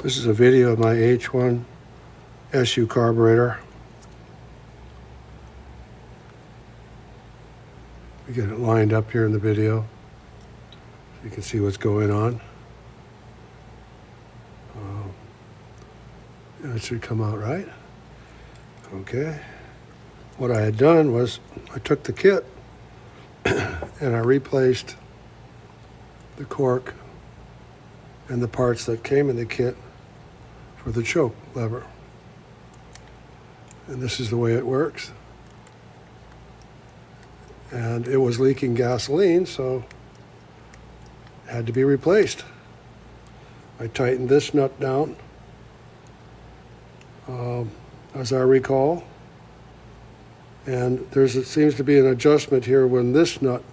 This is a video of my H1 SU carburetor. We get it lined up here in the video so you can see what's going on. It should come out right. Okay. What I had done was I took the kit and I replaced the cork and the parts that came in the kit for the choke lever. And this is the way it works. And it was leaking gasoline, so it had to be replaced. I tightened this nut down, as I recall. And it seems to be an adjustment here when this nut,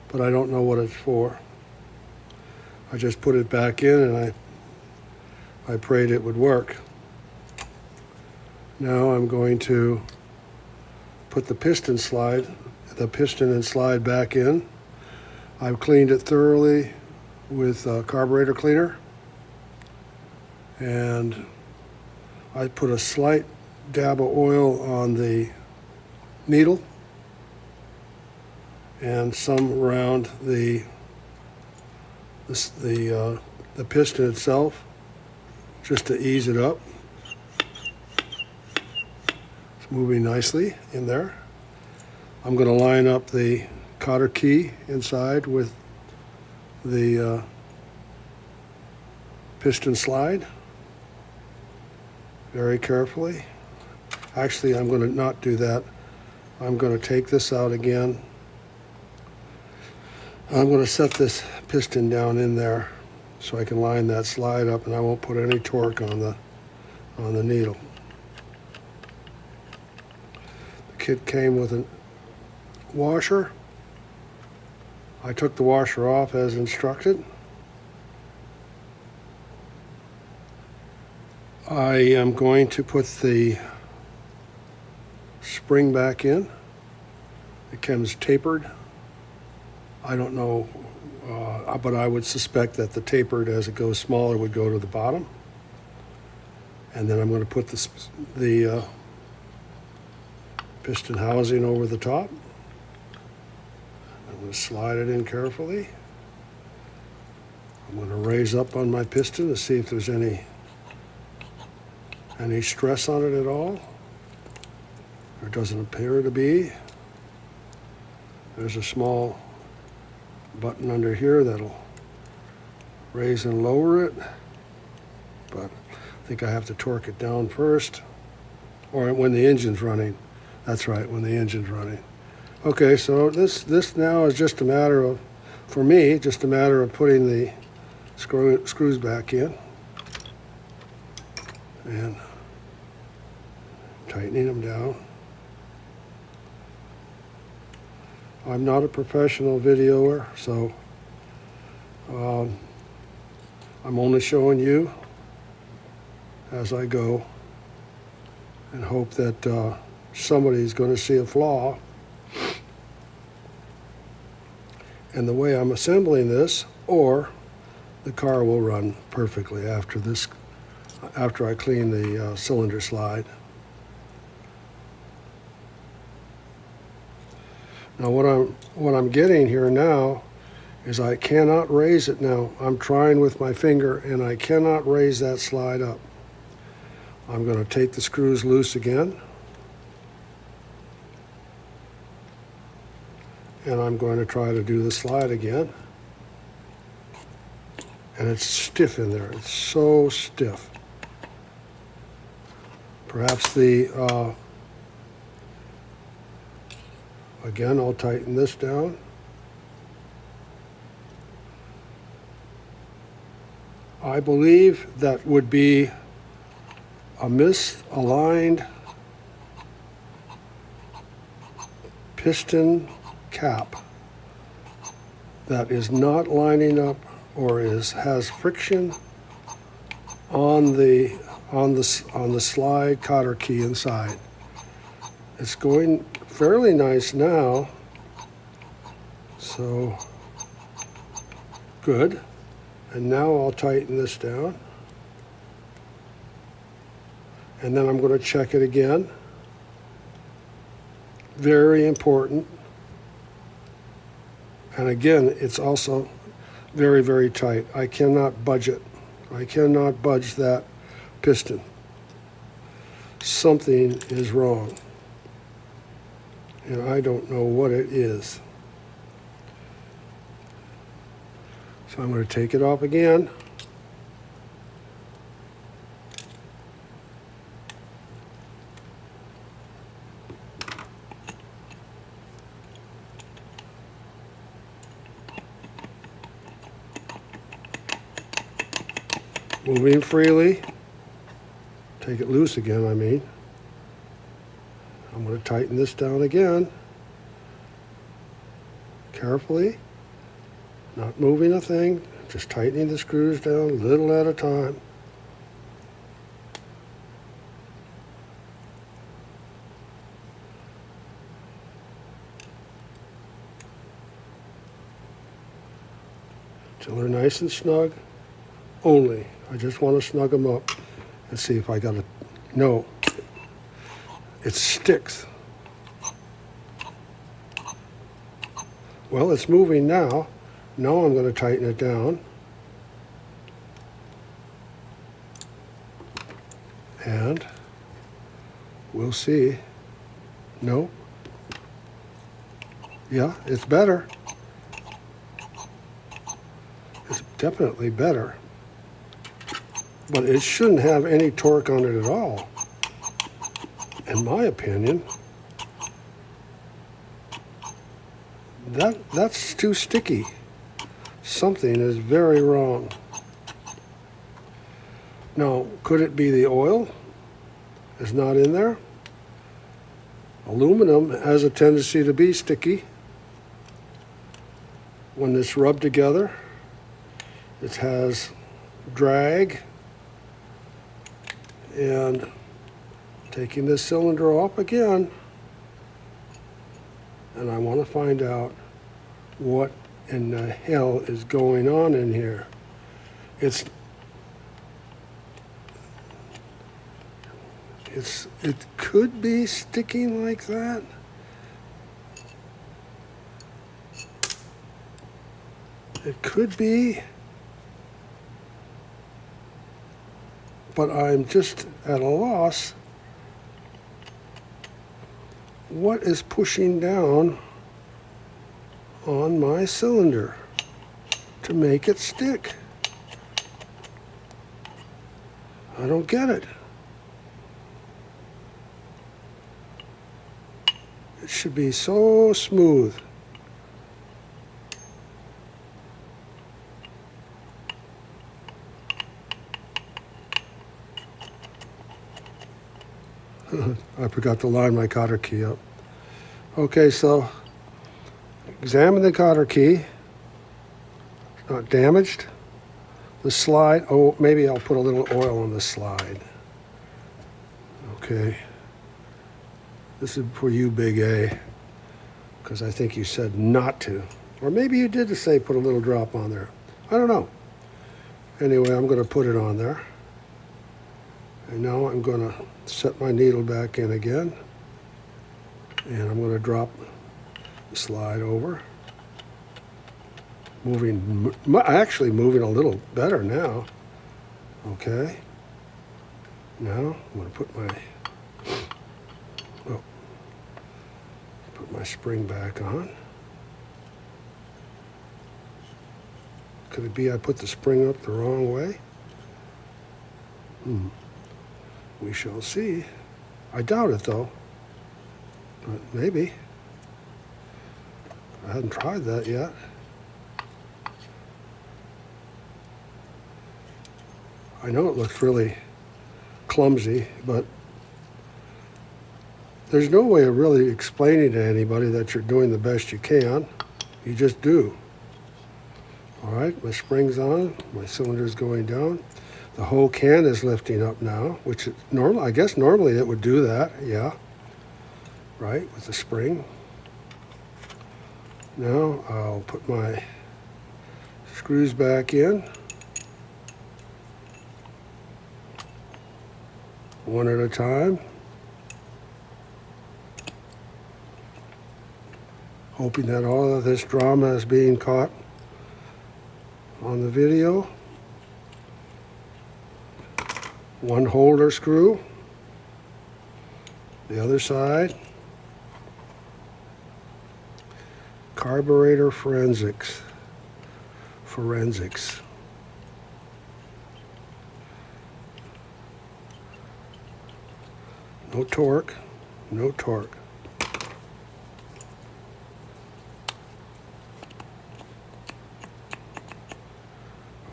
but I don't know what it's for. I just put it back in and I prayed it would work. Now I'm going to put the piston and slide back in. I've cleaned it thoroughly with carburetor cleaner. And I put a slight dab of oil on the needle and some around the piston itself, just to ease it up. It's moving nicely in there. I'm going to line up the cotter key inside with the piston slide very carefully. Actually, I'm going to not do that. I'm going to take this out again. I'm going to set this piston down in there so I can line that slide up and I won't put any torque on the needle. The kit came with a washer. I took the washer off as instructed. I am going to put the spring back in. It comes tapered. I don't know, but I would suspect that the tapered, as it goes smaller, would go to the bottom. And then I'm going to put the piston housing over the top. I'm going to slide it in carefully. I'm going to raise up on my piston to see if there's any stress on it at all. There doesn't appear to be. There's a small button under here that'll raise and lower it, but I think I have to torque it down first, or when the engine's running. That's right, when the engine's running. Okay, so this now is just a matter of, for me, just a matter of putting the screws back in and tightening them down. I'm not a professional videoer, so I'm only showing you as I go and hope that somebody's going to see a flaw in the way I'm assembling this, or the car will run perfectly after I clean the cylinder slide. Now what I'm getting here now is I cannot raise it now. I'm trying with my finger and I cannot raise that slide up. I'm going to take the screws loose again. And I'm going to try to do the slide again. And it's stiff in there. It's so stiff. Perhaps again, I'll tighten this down. I believe that would be a misaligned piston cap that is not lining up or has friction on the slide cotter key inside. It's going fairly nice now, so good. And now I'll tighten this down. And then I'm going to check it again. Very important. And again, it's also very, very tight. I cannot budge it. I cannot budge that piston. Something is wrong. And I don't know what it is. So I'm going to take it off again. Moving freely. Take it loose again, I mean. I'm going to tighten this down again. Carefully. Not moving a thing. Just tightening the screws down little at a time. Till they're nice and snug. Only. I just want to snug them up and see if I got it. No. It sticks. Well, it's moving now. Now I'm going to tighten it down. And we'll see. No. Yeah, it's better. It's definitely better. But it shouldn't have any torque on it at all, in my opinion. That's too sticky. Something is very wrong. Now, could it be the oil is not in there? Aluminum has a tendency to be sticky. When it's rubbed together, it has drag. And taking this cylinder off again, and I want to find out what in the hell is going on in here. It could be sticking like that. It could be. But I'm just at a loss. What is pushing down on my cylinder to make it stick? I don't get it. It should be so smooth. I forgot to line my cotter key up. Okay, so examine the cotter key. It's not damaged. The slide, oh, maybe I'll put a little oil on the slide. Okay. This is for you, Big A, because I think you said not to. Or maybe you did say put a little drop on there. I don't know. Anyway, I'm going to put it on there. And now I'm going to set my needle back in again. And I'm going to drop the slide over. Actually moving a little better now. Okay. Now I'm going to put my spring back on. Could it be I put the spring up the wrong way? We shall see. I doubt it, though. But maybe. I hadn't tried that yet. I know it looks really clumsy, but there's no way of really explaining to anybody that you're doing the best you can. You just do. All right, my spring's on, my cylinder's going down. The whole can is lifting up now, which is normal. I guess normally it would do that, yeah. Right, with the spring. Now I'll put my screws back in. one at a time. Hoping that all of this drama is being caught on the video. One holder screw. The other side. Carburetor forensics. No torque. No torque.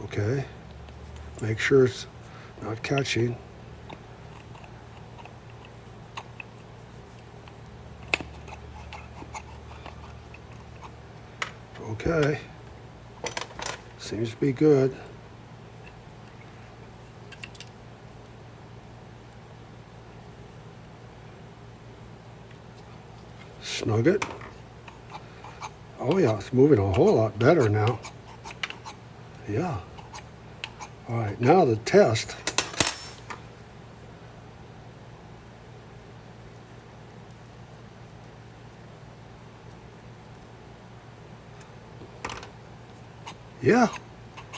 Okay. Make sure it's not catching. Okay. Seems to be good. Snug it. Oh yeah, it's moving a whole lot better now. Yeah. All right, now the test.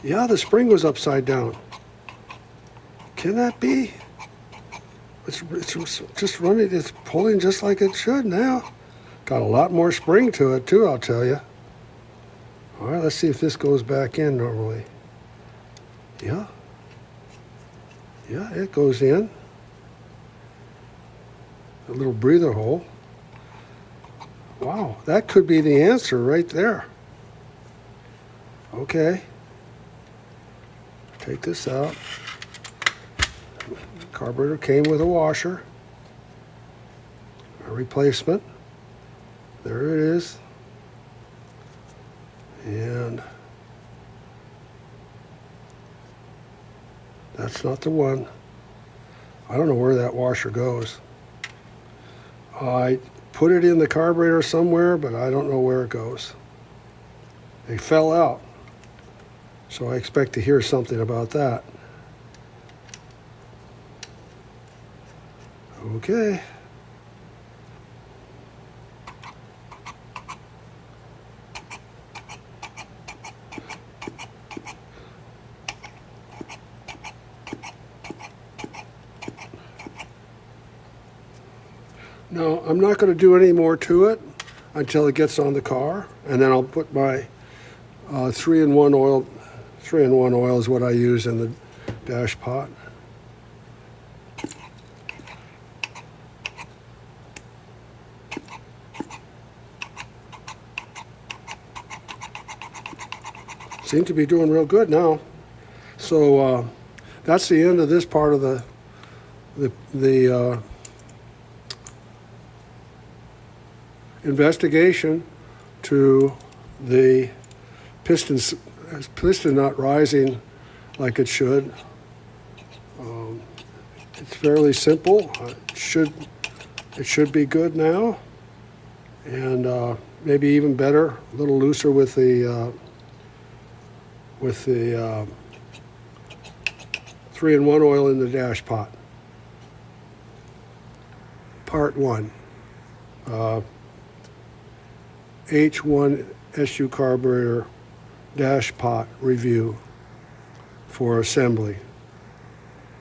Yeah, the spring was upside down. Can that be? It's just running, it's pulling just like it should now. Got a lot more spring to it too, I'll tell you. All right, let's see if this goes back in normally. Yeah, it goes in. A little breather hole. Wow, that could be the answer right there. Okay. Take this out. Carburetor came with a washer. A replacement. There it is. And that's not the one. I don't know where that washer goes. I put it in the carburetor somewhere, but I don't know where it goes. They fell out. So I expect to hear something about that. Okay. Now, I'm not going to do any more to it until it gets on the car, and then I'll put my 3-in-1 oil. 3-in-1 oil is what I use in the dash pot. Seem to be doing real good now. So that's the end of this part of the investigation to the piston not rising like it should. It's fairly simple. It should be good now, and maybe even better, a little looser with the 3-in-1 oil in the dash pot. Part 1. H1 SU carburetor dash pot review for assembly.